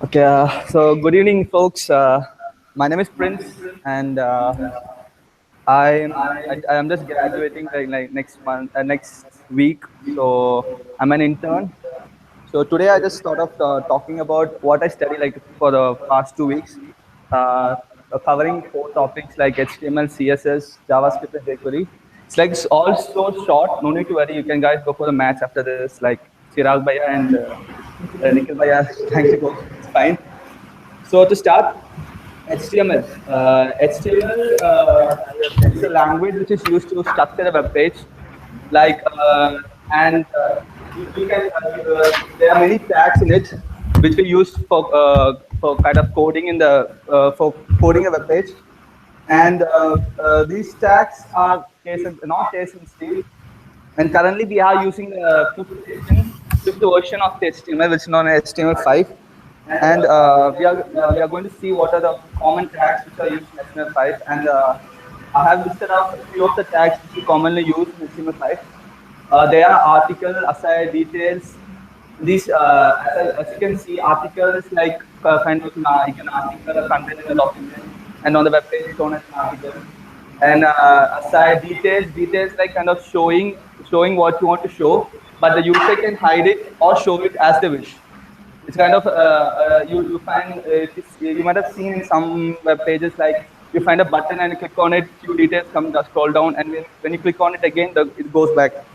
Okay, so good evening, folks. My name is Prince, and I am just graduating like next month, next week. So I'm an intern. So today I just thought of talking about what I study like for the past 2 weeks, uh, covering 4 topics like HTML, CSS, JavaScript, and jQuery. It's like it's all so short. No need to worry. You can guys go for the match after this. Like Chirag Bhaiya and Nikhil Bhaiya, thanks to go. It's fine. So to start, HTML. HTML is a language which is used to structure a web page. Like and you can there are many tags in it which we use for kind of coding in the for coding a web page. And these tags are not case sensitive. And currently we are using the fifth version of the HTML, which is known as HTML5. And we are going to see what are the common tags which are used in HTML5. And I have listed out a few of the tags which we commonly use in HTML5. They are article, aside, details. These, as you can see, article is like kind of like an article, a content in a document, and on the web page it's shown as an article. And aside, details like kind of showing what you want to show, but the user can hide it or show it as they wish. It's kind of you find you might have seen in some web pages like you find a button and you click on it, few details come scroll down, and when you click on it again, it goes back up.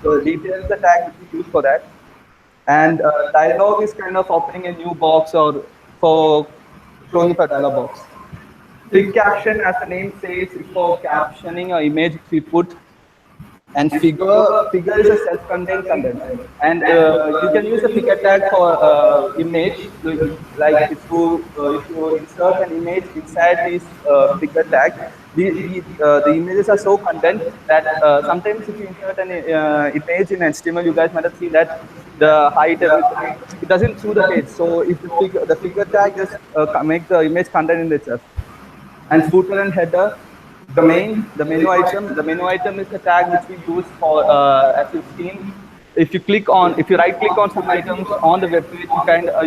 So detail is the tag which we use for that. And dialog is kind of opening a new box or for showing up a dialog box. Fig caption, as the name says, is for captioning an image which we put. And figure is a self-contained content, and you can use a figure tag for image. Like if you insert an image inside this figure tag, the images are so content that sometimes if you insert an image in HTML, you guys might have seen that the height it doesn't suit the page. So if the figure tag just make the image content in itself. And footer and header. The menu item is the tag which we use for, as you've seen, if you right click on some items on the web page,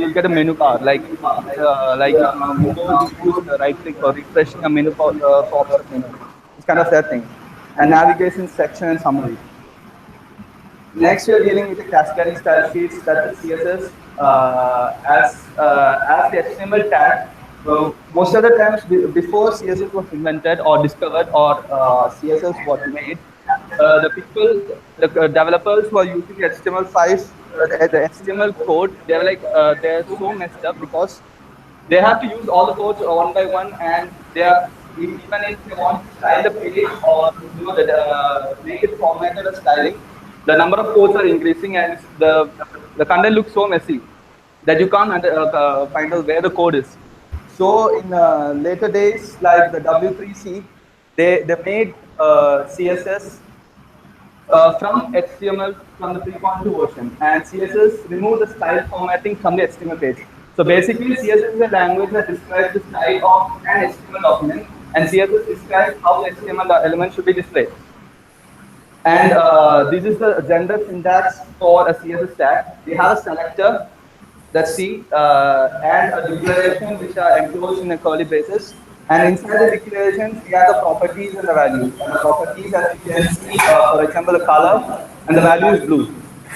you'll get a menu bar, like Windows use right click for refreshing a menu pops up menu. It's kind of that thing. And navigation section and summary. Next, we are dealing with the cascading style sheets, that's the CSS, as the HTML tag. Most of the times before CSS was invented or discovered or CSS was made, the developers who are using HTML5, the HTML code, they're like they're so messed up because they have to use all the codes one by one, and even if they want to style the page or make it formatted as styling, the number of codes are increasing, and the content looks so messy that you can't find out where the code is. So in later days, like the W3C, they made CSS from HTML from the 3.2 version, and CSS removed the style formatting from the HTML page. So basically, CSS is a language that describes the style of an HTML document, and CSS describes how the HTML element should be displayed. And this is the gender syntax for a CSS tag. We have a selector, that's C, and a declaration which are enclosed in a curly braces. And inside the declarations, we have the properties and the values. And the properties, as you can see, for example, the color, and the value is blue.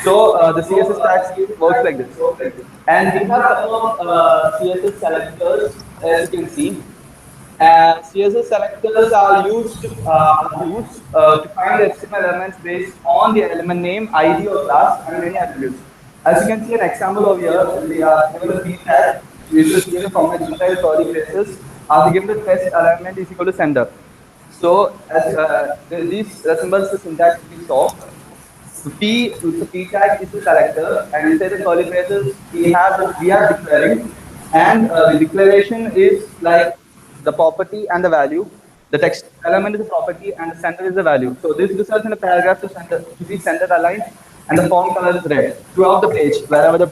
So the CSS tag works like this. And we have a couple of CSS selectors, as you can see. CSS selectors are used to find the HTML elements based on the element name, ID, or class, and many attributes. As you can see an example over here, we are given a p tag, which is given from a detailed curly braces. Are given the test element is equal to sender. So as this resembles the syntax we saw. The p tag is the selector, and inside the curly braces we are declaring, and the declaration is like the property and the value. The text element is the property, and the sender is the value. So this results in a paragraph to be center aligned, and the font color is red throughout the page, wherever the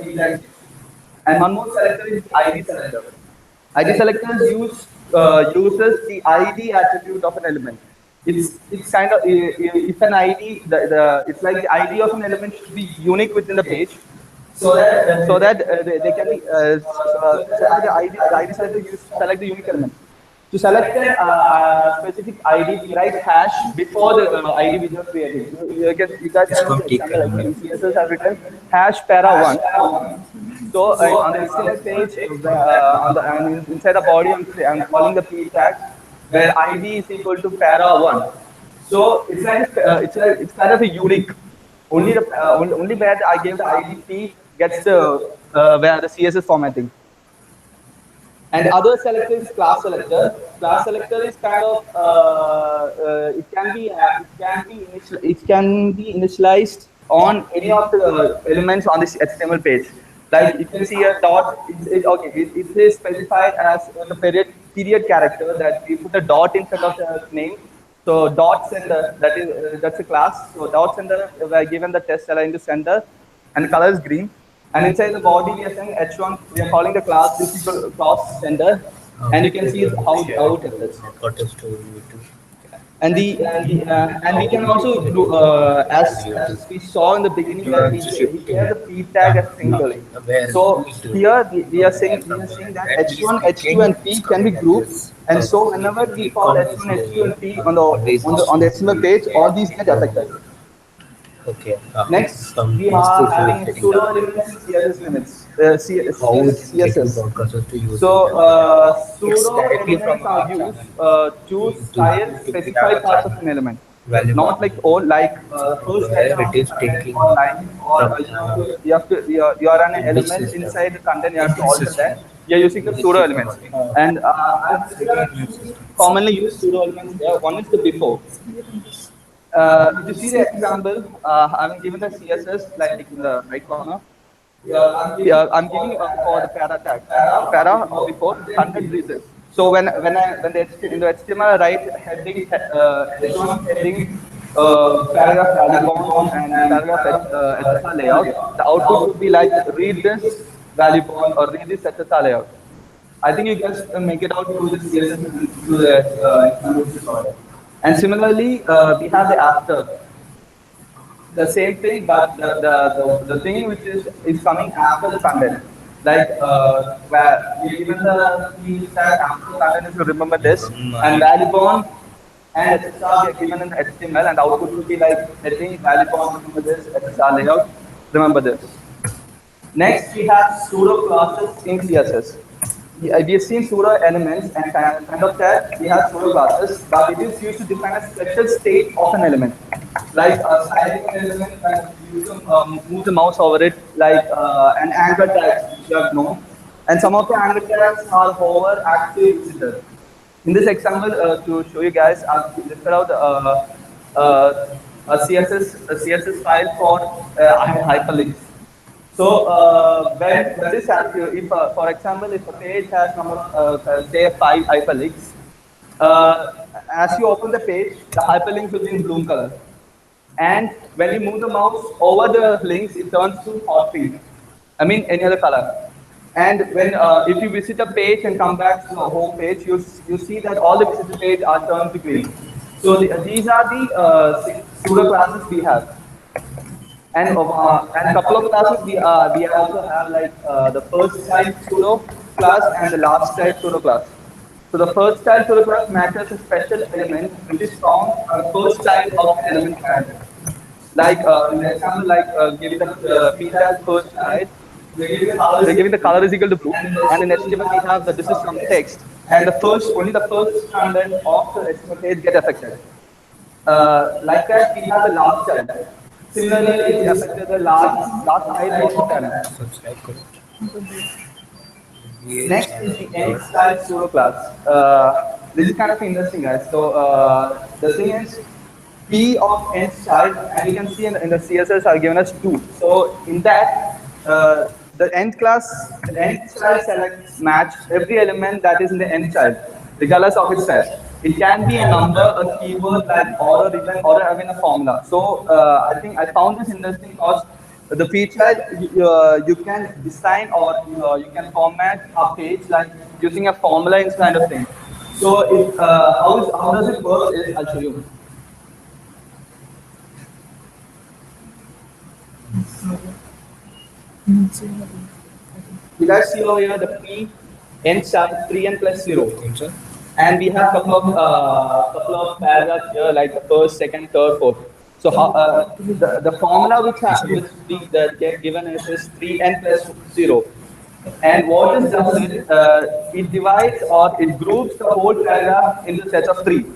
p tag is. And one more selector is ID selector. ID selector uses the ID attribute of an element. It's kind of, if an ID, it's like the ID of an element should be unique within the page. so that they can be so that the ID selector use select the unique element. To select an specific ID, write hash before the ID which you're creating. You guys can see the example like in CSS have written hash para1. So on the HTML page, inside the body, I'm calling the p tag where ID is equal to para1. So it's kind of a unique. Only where I gave the ID p gets the where the CSS formatting. And other selector is class selector. Class selector is kind of it can be initialized on any of the elements on this HTML page. Like you can see a dot. It is specified as the period character that we put a dot in front of the name. So dot sender, that's a class. So dot sender, we are given the test aligned to sender, and the color is green. And inside the body, we are saying h1. We are calling the class this is equal to class sender, and you can see how it is. And we can also do as we saw in the beginning that we share the p tag as single. So here we are saying that h1, h2, and p can be grouped, and so whenever we call h1, h2, and p on the HTML page, all these get affected. Okay. Next, we are having pseudo elements, CSS limits. CSS. So pseudo elements are used to style specified parts of an element. Not like all the first letter of the line, or you are an element inside the content. You have to alter that. You are using the pseudo elements, and commonly used pseudo elements there. One is the before. If you see the example, I'm given the CSS like in the right corner. I'm giving for the para tag. Para before content reads this. So when in the HTML write heading H1 heading paragraph Valuebound and paragraph HTML layout, the output would be like read this Valuebound or read this HTML layout. I think you guys make it out through the CSS and through the and similarly, we have the after. The same thing, but the thing which is coming after the content. Like where we given the key tag after the content, if you remember this, and Valuebound and HSR we are given in the HTML, and output will be like heading Valuebound, remember this, HSR layout, remember this. Next, we have pseudo classes in CSS. We have seen pseudo elements and kind of that we have pseudo classes, but it is used to define a special state of an element. Like styling an element, you can move the mouse over it, like an anchor tag, which you have known. And some of the anchor tags are hover, active, visitor. In this example, to show you guys, I've listed out a CSS file for hyperlinks. So when this happens, if for example, if a page has say 5 hyperlinks, as you open the page, the hyperlink will be in blue color, and when you move the mouse over the links, it turns to hot pink. I mean any other color. And when if you visit a page and come back to the home page, you see that all the visited page are turned to green. So these are the pseudo classes we have. And a couple of classes we also have like the first type pseudo class and the last type pseudo class. So the first type pseudo class matches a special element which is found on the first type of element character. Like in the example, like giving the p tag first type, we're giving the color is equal to blue, and in HTML we have the this is some text, and only the first content of the HTML page get affected. Like that, we have the last child. Similarly, it affected the last type of the Next is the end style pseudo class. This is kind of interesting, guys. So the thing is, P of end style, and you can see in the CSS are given us 2. So in that, the end style selects match every element that is in the end style, regardless of its style. It can be a number, a keyword, like or even a formula. So I think I found this interesting because the feature you can design or you can format a page like using a formula in kind of thing. So how does it work? I'll show you. You guys see over here the pre-n child 3n plus 0, and we have couple of paragraphs here, like the first, second, third, fourth. So how the formula which we that get given is 3n plus 0. And what this does is it divides or it groups the whole paragraph into sets of 3.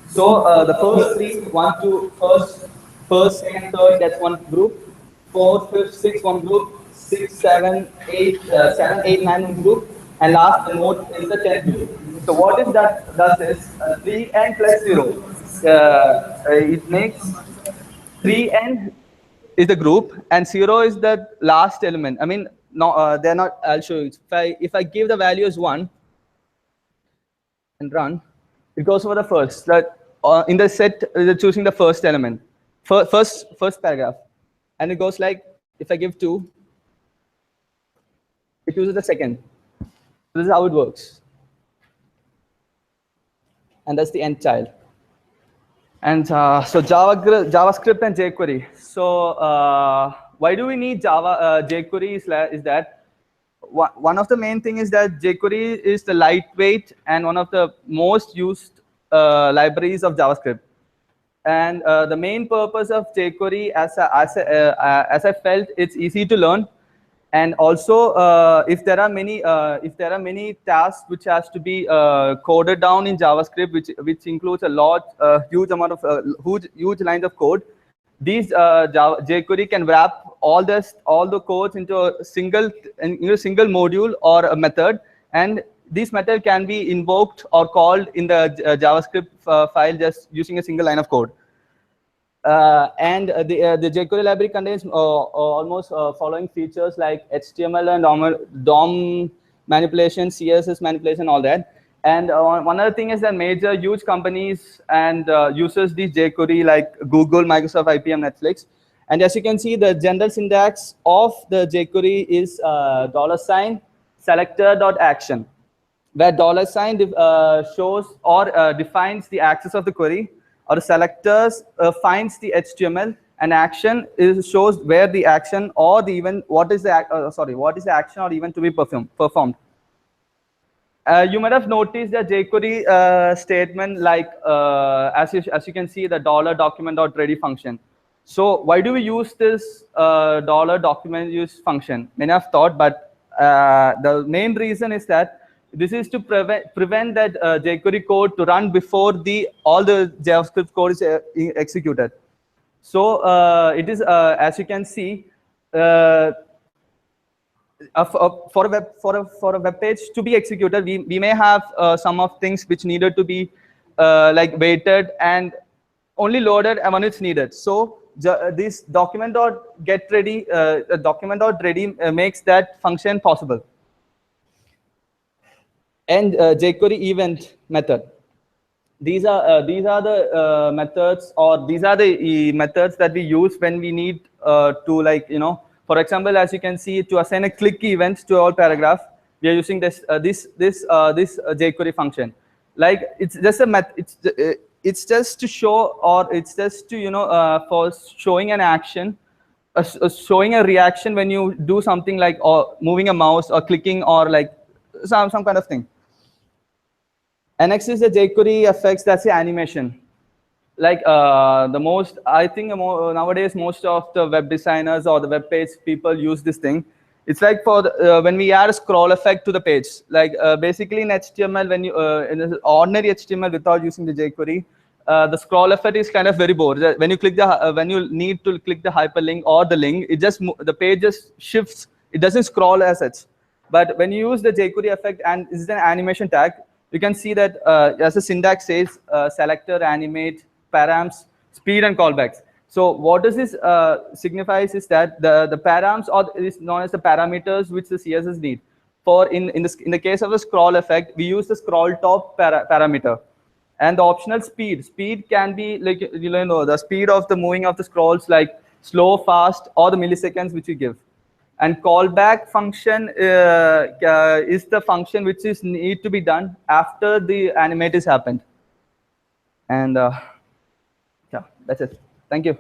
So the first three, one, two, first, second, third, that's one group. Fourth, fifth, sixth, one group. Six, seven, eight, nine, one group. And last, the note is the 10th group. So what is that does is 3n plus 0. It makes 3n is the group and 0 is the last element. I mean, no, they're not. I'll show you. If I give the value as 1 and run, it goes over the first. That in the set, choosing the first element, first paragraph, and it goes like, if I give 2, it chooses the second. This is how it works, and that's the end child. And so JavaScript and jQuery. So why do we need jQuery is that one of the main thing is that jQuery is the lightweight and one of the most used libraries of JavaScript. And the main purpose of jQuery, as I felt, it's easy to learn. And also, if there are many tasks which has to be coded down in JavaScript, which includes huge amount of huge lines of code, these jQuery can wrap all the codes into a single module or a method, and this method can be invoked or called in the JavaScript file just using a single line of code. And the jQuery library contains almost following features like HTML and DOM manipulation, CSS manipulation, all that. And one other thing is that major huge companies and uses this jQuery like Google, Microsoft, IBM, Netflix. And as you can see, the general syntax of the jQuery is $selector.action, where $sign shows or defines the access of the query, or the selectors finds the HTML, and action shows where the action or the event, what is the action or event to be performed. You might have noticed the jQuery statement, like as you can see, the $document.ready function. So why do we use this $document use function? Many have thought, but the main reason is that this is to prevent that jQuery code to run before all the JavaScript code is executed. So it is, as you can see, for a web page to be executed, we may have some of things which needed to be like waited and only loaded when it's needed. So this document.getReady makes that function possible. And jQuery event method. These are the methods, or these are the methods that we use when we need to, like, for example, as you can see, to assign a click event to all paragraph, we are using this jQuery function. Like, it's just a it's just to show, or it's just to for showing an action, showing a reaction when you do something like or moving a mouse or clicking or like some kind of thing. And next is the jQuery effects. That's the animation. Like I think nowadays most of the web designers or the web page people use this thing. It's like for when we add a scroll effect to the page. Like basically in HTML, when you in ordinary HTML without using the jQuery, the scroll effect is kind of very bored. When you click when you need to click the hyperlink or the link, the page just shifts. It doesn't scroll as such. But when you use the jQuery effect, and this is an animation tag, you can see that as the syntax says, selector, animate, params, speed, and callbacks. So what does this signifies is that the params, or is known as the parameters, which the CSS need. For in the case of the scroll effect, we use the scroll top parameter, and the optional speed. Speed can be like the speed of the moving of the scrolls, like slow, fast, or the milliseconds which we give. And callback function is the function which is need to be done after the animate is happened. And yeah, that's it. Thank you.